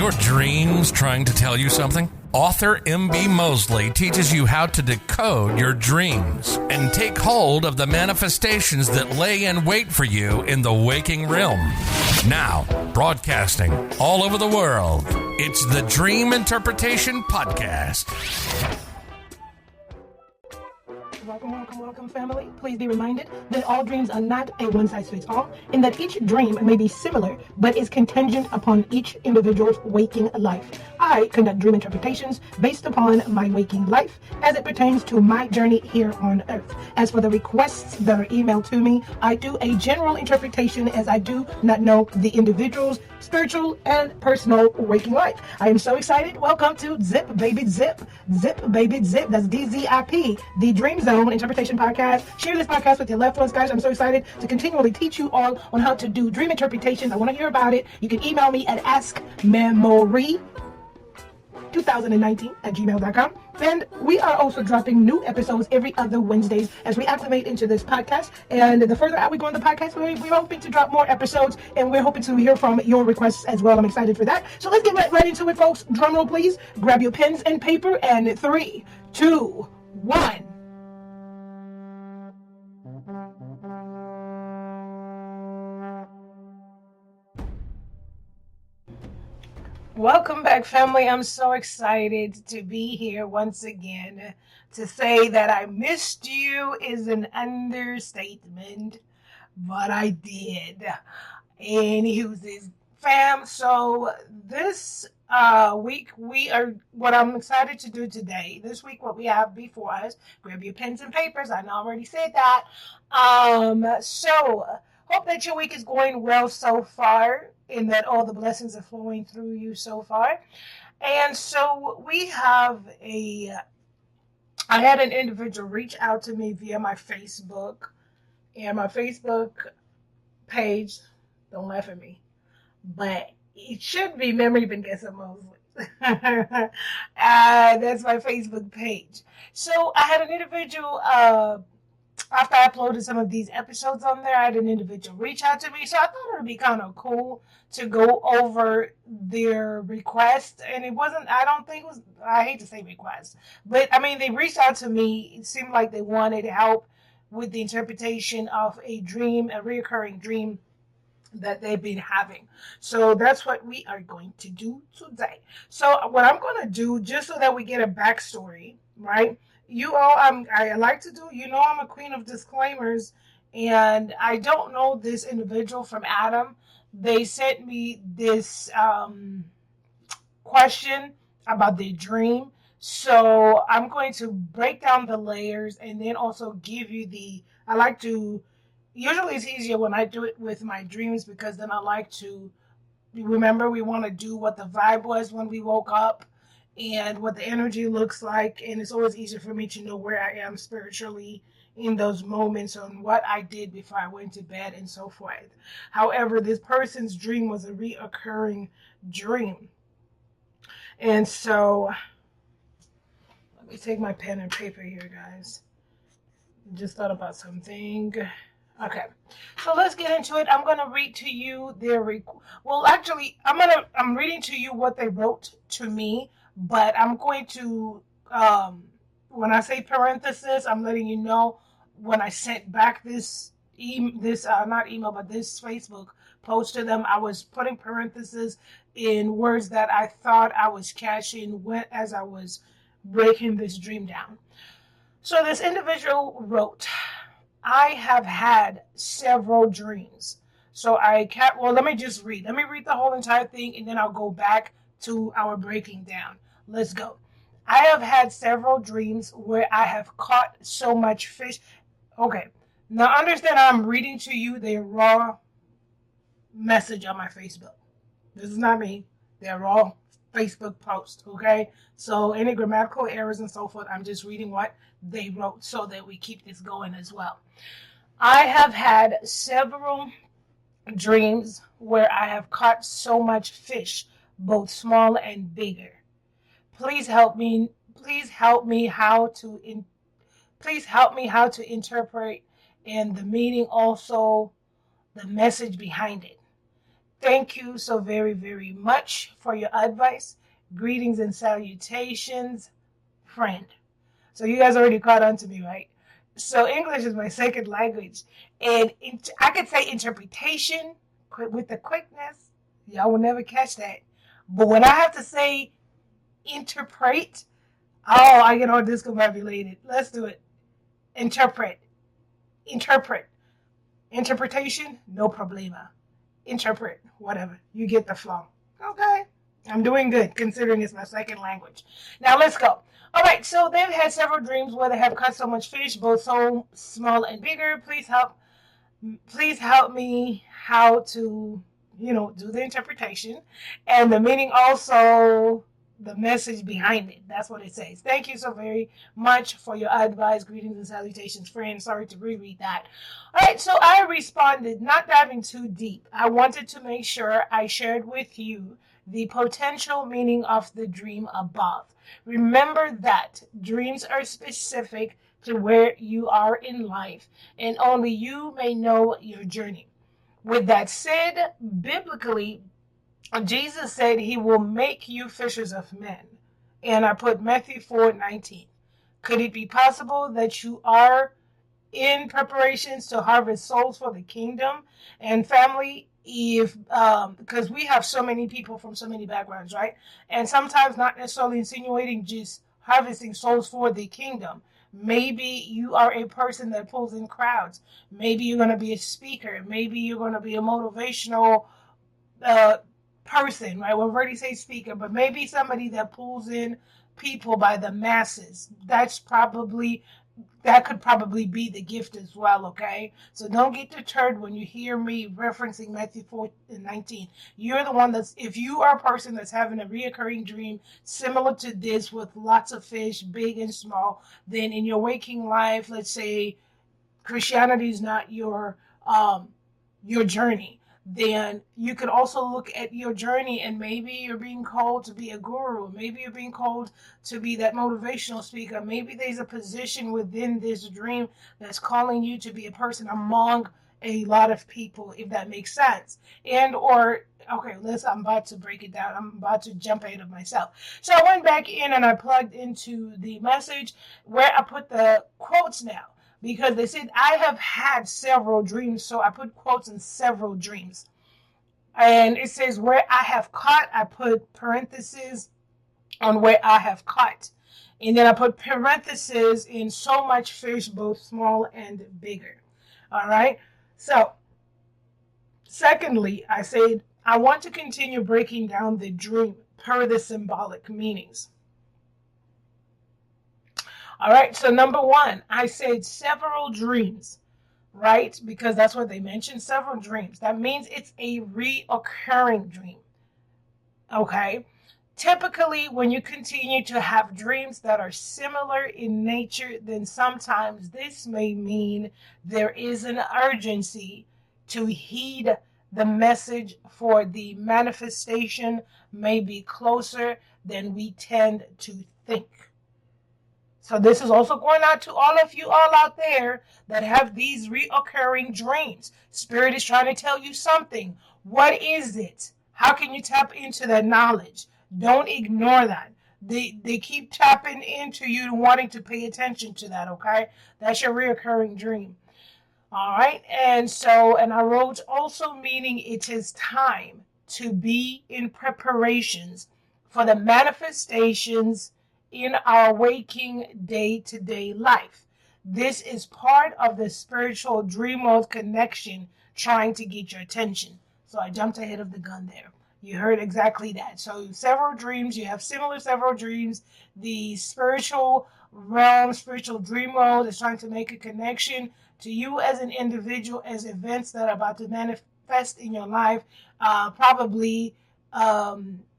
your dreams trying to tell you something? Author M.B. Mosley teaches you how to decode your dreams and take hold of the manifestations that lay in wait for you in the waking realm. Now, broadcasting all over the world, it's the Dream Interpretation Podcast. Welcome, family. Please be reminded that all dreams are not a one-size-fits-all, and that each dream may be similar, but is contingent upon each individual's waking life. I conduct dream interpretations based upon my waking life as it pertains to my journey here on earth. As for the requests that are emailed to me, I do a general interpretation as I do not know the individual's spiritual and personal waking life. I am so excited. Welcome to Zip Baby Zip. Zip Baby Zip. That's DZIP, the Dream Zone Interpretation Podcast. Share this podcast with your loved ones, guys. I'm so excited to continually teach you all on how to do dream interpretations. I want to hear about it. You can email me at askmemory2019@gmail.com. And we are also dropping new episodes every other Wednesdays as we acclimate into this podcast. And the further out we go in the podcast, we're hoping to drop more episodes, and we're hoping to hear from your requests as well. I'm excited for that. So let's get right into it, folks. Drum roll, please. Grab your pens and paper, and 3, 2, 1. Welcome back, family. I'm so excited to be here once again. To say that I missed you is an understatement, but I did. And he was his fam. So this week, what I'm excited to do today, this week, what we have before us, grab your pens and papers. I already said that. So hope that your week is going well so far, and that all the blessings are flowing through you so far. And so I had an individual reach out to me via my Facebook, and my Facebook page, don't laugh at me, but it should be Memory Been Guessing Mosley. That's my Facebook page. So I had an individual, after I uploaded some of these episodes on there, I had an individual reach out to me. So I thought it would be kind of cool to go over their request. And it wasn't, I hate to say request, but I mean, they reached out to me. It seemed like they wanted help with the interpretation of a dream, a reoccurring dream that they've been having. So that's what we are going to do today. So what I'm going to do, just so that we get a backstory, right? You all, I like to do, I'm a queen of disclaimers, and I don't know this individual from Adam. They sent me this question about their dream. So I'm going to break down the layers and then also give you usually it's easier when I do it with my dreams, because then I like to remember, we want to do what the vibe was when we woke up and what the energy looks like, and it's always easier for me to know where I am spiritually in those moments and what I did before I went to bed and so forth. However, this person's dream was a reoccurring dream. And so, let me take my pen and paper here, guys. Just thought about something. Okay, so let's get into it. I'm going to read to you I'm reading to you what they wrote to me, but I'm going to, when I say parenthesis, I'm letting you know when I sent back this Facebook post to them, I was putting parentheses in words that I thought I was catching as I was breaking this dream down. So this individual wrote, I have had several dreams. So let me just read. Let me read the whole entire thing, and then I'll go back to our breaking down. Let's go. I have had several dreams where I have caught so much fish. Okay. Now understand, I'm reading to you the raw message on my Facebook. This is not me. They're raw Facebook post, okay? So any grammatical errors and so forth, I'm just reading what they wrote so that we keep this going as well. I have had several dreams where I have caught so much fish, both small and bigger. Please help me how to interpret, and the meaning, also the message behind it. Thank you so very, very much for your advice. Greetings and salutations, friend. So you guys already caught on to me, right? So English is my second language. And I could say interpretation with the quickness. Y'all will never catch that. But when I have to say interpret, oh, I get all discombobulated. Let's do it. Interpret. Interpret. Interpretation, no problema. Interpret, whatever. You get the flow. Okay. I'm doing good considering it's my second language. Now let's go. All right, so they've had several dreams where they have caught so much fish, both so small and bigger. Please help me how to, do the interpretation and the meaning, also the message behind it. That's what it says. Thank you so very much for your advice. Greetings and salutations, friend. Sorry to reread that. All right, so I responded, not diving too deep. I wanted to make sure I shared with you the potential meaning of the dream above. Remember that dreams are specific to where you are in life, and only you may know your journey. With that said, biblically, Jesus said he will make you fishers of men. And I put Matthew 4:19. Could it be possible that you are in preparations to harvest souls for the kingdom? And family, if because we have so many people from so many backgrounds, right? And sometimes not necessarily insinuating just harvesting souls for the kingdom. Maybe you are a person that pulls in crowds. Maybe you're going to be a speaker. Maybe you're going to be a motivational uh, person, right? We've already say speaker, but maybe somebody that pulls in people by the masses. That could probably be the gift as well, okay? So don't get deterred when you hear me referencing Matthew 4:19. You're the one if you are a person that's having a reoccurring dream similar to this with lots of fish, big and small, then in your waking life, let's say Christianity is not your journey, then you could also look at your journey and maybe you're being called to be a guru. Maybe you're being called to be that motivational speaker. Maybe there's a position within this dream that's calling you to be a person among a lot of people, if that makes sense. I'm about to break it down. I'm about to jump ahead of myself. So I went back in and I plugged into the message where I put the quotes now, because they said I have had several dreams, so I put quotes in several dreams. And it says where I have caught, I put parentheses on where I have caught. And then I put parentheses in so much fish, both small and bigger. All right. So, secondly, I said I want to continue breaking down the dream per the symbolic meanings. All right, so number one, I said several dreams, right? Because that's what they mentioned, several dreams. That means it's a reoccurring dream, okay? Typically, when you continue to have dreams that are similar in nature, then sometimes this may mean there is an urgency to heed the message, for the manifestation may be closer than we tend to think. So this is also going out to all of you all out there that have these reoccurring dreams. Spirit is trying to tell you something. What is it? How can you tap into that knowledge? Don't ignore that. They keep tapping into you wanting to pay attention to that, okay? That's your reoccurring dream. All right. And I wrote also meaning it is time to be in preparations for the manifestations in our waking day-to-day life. This is part of the spiritual dream world connection trying to get your attention. So I jumped ahead of the gun there. You heard exactly that. So several dreams, you have several dreams. The spiritual realm, spiritual dream world is trying to make a connection to you as an individual, as events that are about to manifest in your life, probably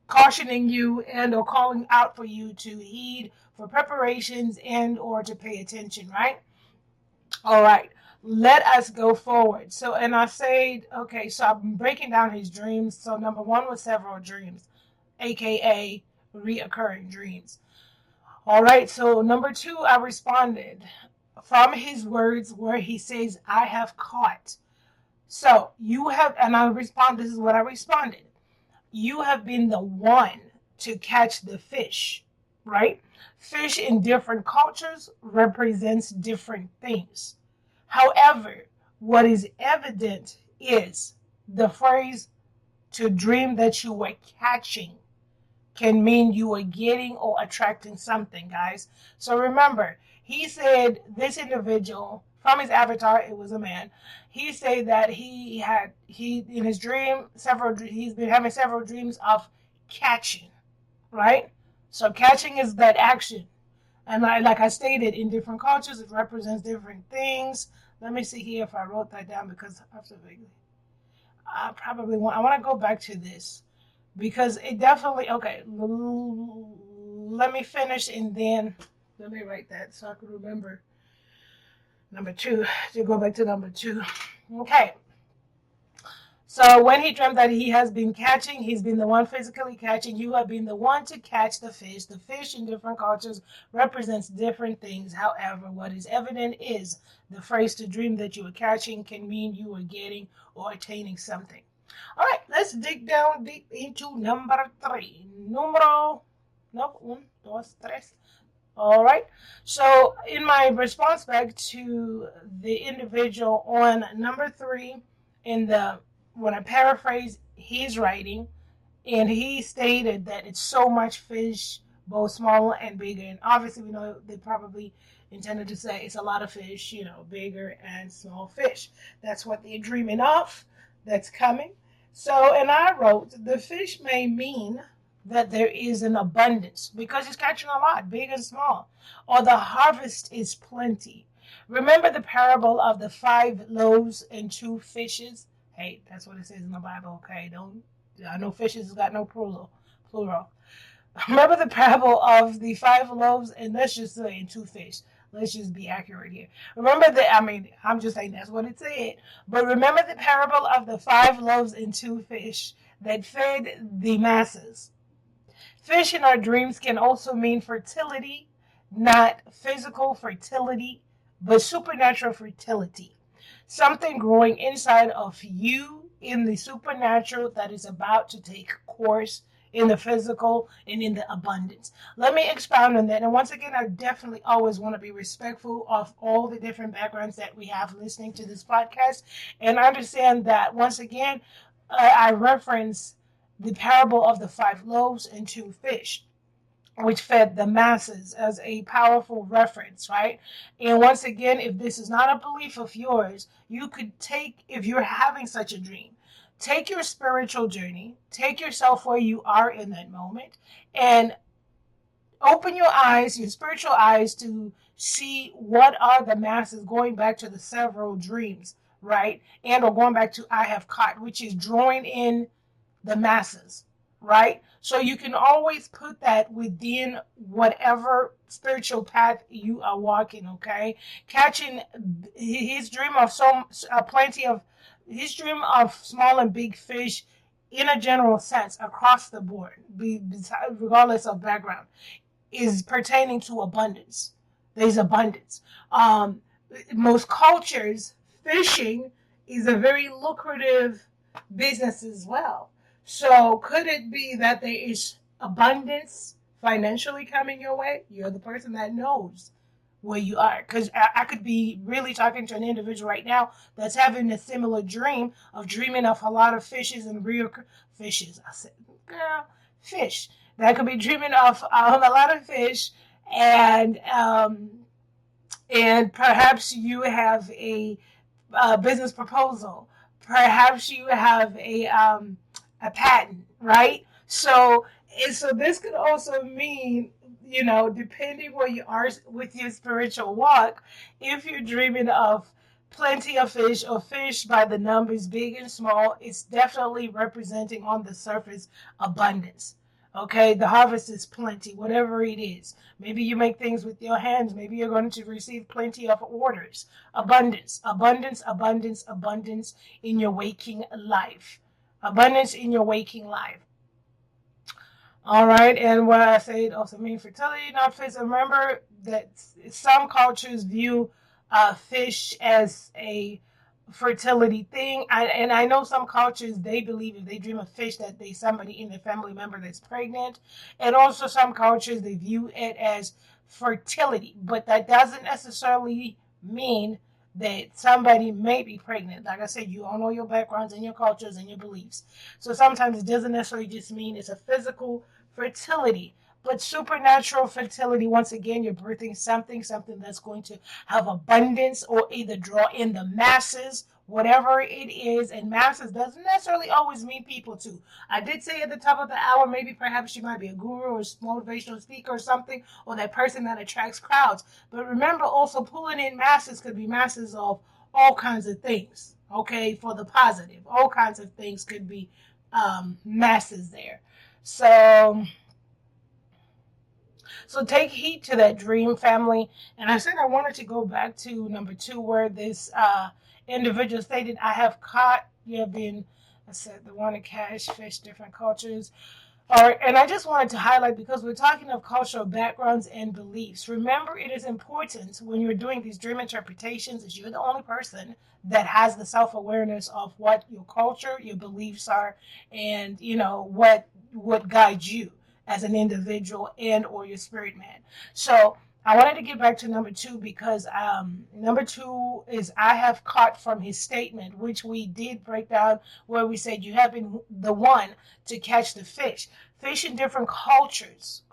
cautioning you and or calling out for you to heed for preparations and or to pay attention, right? All right, let us go forward. So, and I said, okay, so I'm breaking down his dreams. So number one was several dreams, aka reoccurring dreams. All right, so number two, I responded from his words where he says, I have caught So you have, and this is what I responded. You have been the one to catch the fish, right? Fish in different cultures represents different things. However, what is evident is the phrase to dream that you were catching can mean you are getting or attracting something, guys. So remember, he said this individual from his avatar, it was a man. He said that he in his dream he's been having several dreams of catching, right? So catching is that action, and like I stated, in different cultures it represents different things. Let me see here if I wrote that down because I want to go back to this because it definitely okay. Let me finish and then let me write that so I can remember number two to go back to number two. Okay. So when he dreamt that he has been catching, he's been the one physically catching. You have been the one to catch the fish. The fish in different cultures represents different things. However, what is evident is the phrase to dream that you are catching can mean you are getting or attaining something. All right, let's dig down deep into number three. Un, dos, tres. All right. So in my response back to the individual on number three, when I paraphrase his writing, and he stated that it's so much fish, both small and bigger. And obviously, we know they probably intended to say it's a lot of fish, bigger and small fish. That's what they're dreaming of. That's coming. So, and I wrote, the fish may mean that there is an abundance because it's catching a lot, big and small, or the harvest is plenty. Remember the parable of the 5 loaves and 2 fishes? Hey, that's what it says in the Bible, okay? I know fishes has got no plural. Remember the parable of the 5 loaves and let's just say 2 fish. Let's just be accurate here. Remember I'm just saying that's what it said. But remember the parable of the 5 loaves and 2 fish that fed the masses. Fish in our dreams can also mean fertility, not physical fertility, but supernatural fertility. Something growing inside of you in the supernatural that is about to take course in the physical and in the abundance. Let me expound on that. And once again, I definitely always want to be respectful of all the different backgrounds that we have listening to this podcast. And understand that, once again, I reference the parable of the 5 loaves and 2 fish, which fed the masses, as a powerful reference, right? And once again, if this is not a belief of yours, you could take, if you're having such a dream, take your spiritual journey, take yourself where you are in that moment, and open your eyes, your spiritual eyes, to see what are the masses, going back to the several dreams, right? And or going back to I have caught, which is drawing in the masses, right? So you can always put that within whatever spiritual path you are walking, okay? Catching his dream of his dream of small and big fish in a general sense across the board, regardless of background, is pertaining to abundance. There's abundance. Most cultures, fishing is a very lucrative business as well. So could it be that there is abundance financially coming your way? You're the person that knows where you are. Because I could be really talking to an individual right now that's having a similar dream of dreaming of a lot of fishes and real fishes. I said, girl, fish. That could be dreaming of a lot of fish, and perhaps you have a business proposal. Perhaps you have a patent, right? So this could also mean, depending where you are with your spiritual walk, if you're dreaming of plenty of fish or fish by the numbers, big and small, it's definitely representing on the surface abundance. Okay, the harvest is plenty, whatever it is. Maybe you make things with your hands. Maybe you're going to receive plenty of orders. Abundance, abundance, abundance, abundance in your waking life. Abundance in your waking life. All right, and what I said also mean fertility, not fish. Remember that some cultures view fish as a fertility thing. And I know some cultures, they believe if they dream of fish that they somebody in their family member that's pregnant. And also some cultures, they view it as fertility, but that doesn't necessarily mean that somebody may be pregnant. Like I said, you all know your backgrounds and your cultures and your beliefs. So sometimes it doesn't necessarily just mean it's a physical fertility. But supernatural fertility, once again, you're birthing something that's going to have abundance or either draw in the masses, whatever it is. And masses doesn't necessarily always mean people too. I did say at the top of the hour, maybe perhaps you might be a guru or motivational speaker or something, or that person that attracts crowds. But remember, also pulling in masses could be masses of all kinds of things. Okay, for the positive, all kinds of things could be masses there. So take heed to that dream, family. And I said I wanted to go back to number 2, where this individual stated, I have caught, you have been, I said, the one to catch fish, different cultures. All right, and I just wanted to highlight, because we're talking of cultural backgrounds and beliefs. Remember, it is important when you're doing these dream interpretations, is you're the only person that has the self-awareness of what your culture, your beliefs are, and what guides you as an individual and or your spirit man. So I wanted to get back to number 2, because number 2 is I have caught from his statement, which we did break down, where we said you have been the one to catch the fish. Fish in different cultures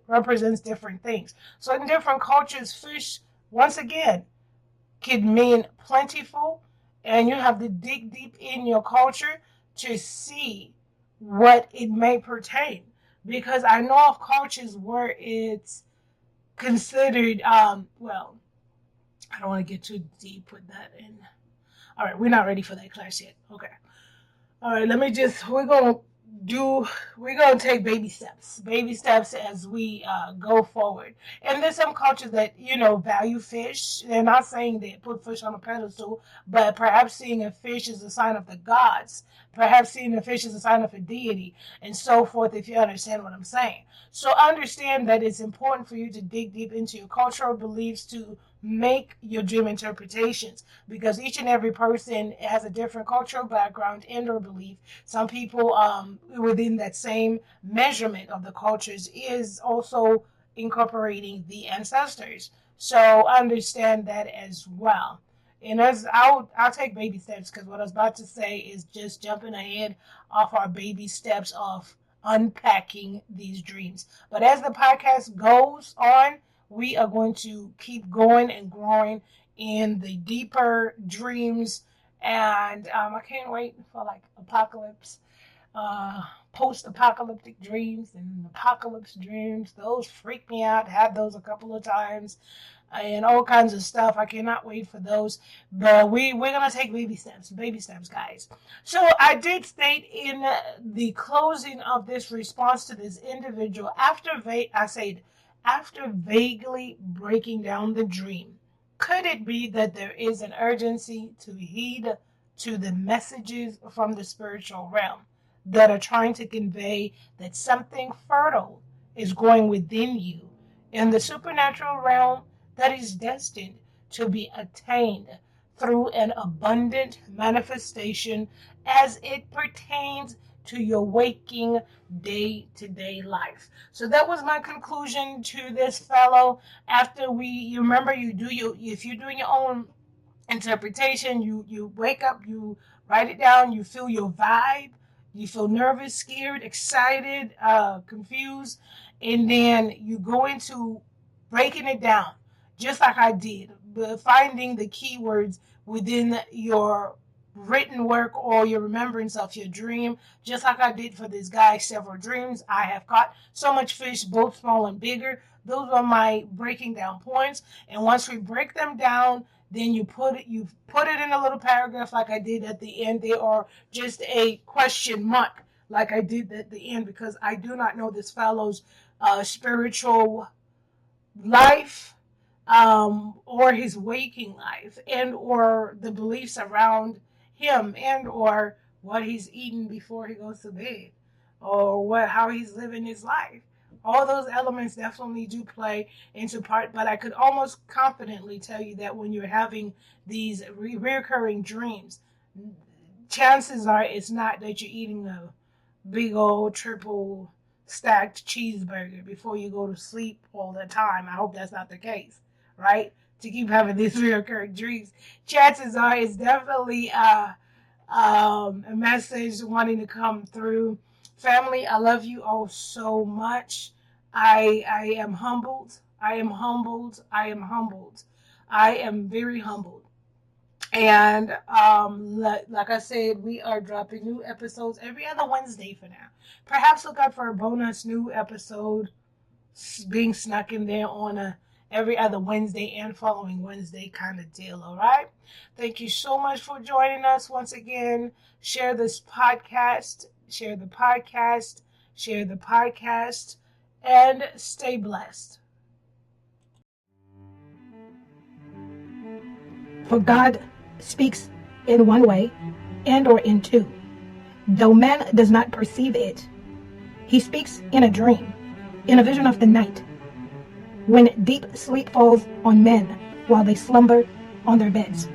represents different things. So in different cultures, fish, once again, could mean plentiful, and you have to dig deep in your culture to see what it may pertain. Because I know of cultures where it's considered, well, I don't want to get too deep with that in. All right, we're not ready for that class yet. Okay. All right, we're gonna take baby steps as we go forward. And there's some cultures that value fish. They're not saying they put fish on a pedestal, but perhaps seeing a fish is a sign of the gods. Perhaps seeing a fish is a sign of a deity, and so forth. If you understand what I'm saying, so understand that it's important for you to dig deep into your cultural beliefs to make your dream interpretations, because each and every person has a different cultural background and or belief. Some people within that same measurement of the cultures is also incorporating the ancestors. So understand that as well. And as I'll take baby steps, because what I was about to say is just jumping ahead off our baby steps of unpacking these dreams. But as the podcast goes on, we are going to keep going and growing in the deeper dreams. And I can't wait for like apocalypse, post-apocalyptic dreams and apocalypse dreams. Those freak me out. Had those a couple of times and all kinds of stuff. I cannot wait for those. But we're going to take baby steps, guys. So I did state in the closing of this response to this individual, after vaguely breaking down the dream, could it be that there is an urgency to heed to the messages from the spiritual realm that are trying to convey that something fertile is growing within you in the supernatural realm that is destined to be attained through an abundant manifestation as it pertains to your waking day-to-day life? So that was my conclusion to this fellow. After you remember, if you're doing your own interpretation, you wake up, you write it down, you feel your vibe, you feel nervous, scared, excited, confused, and then you go into breaking it down, just like I did, but finding the keywords within your written work or your remembrance of your dream, just like I did for this guy. Several dreams I have caught so much fish, both small and bigger. Those are my breaking down points. And once we break them down, then you put it in a little paragraph like I did at the end there, or just a question mark like I did at the end, because I do not know this fellow's spiritual life, or his waking life, and or the beliefs around him, and or what he's eating before he goes to bed, or how he's living his life, All those elements definitely do play into part, but I could almost confidently tell you that when you're having these recurring dreams, chances are it's not that you're eating a big old triple stacked cheeseburger before you go to sleep all the time. I hope that's not the case, right? To keep having these recurring dreams, chances are it's definitely a message wanting to come through. Family, I love you all so much. I am humbled. I am humbled. I am humbled. I am very humbled. And like I said, we are dropping new episodes every other Wednesday for now. Perhaps look out for a bonus new episode being snuck in there on a every other Wednesday and following Wednesday kind of deal. All right. Thank you so much for joining us once again. Share this podcast. Share the podcast. Share the podcast. And stay blessed. For God speaks in one way and or in two, though man does not perceive it. He speaks in a dream, in a vision of the night, when deep sleep falls on men while they slumber on their beds.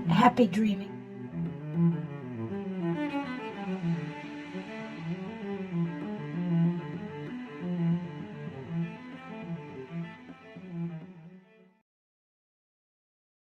Happy dreaming.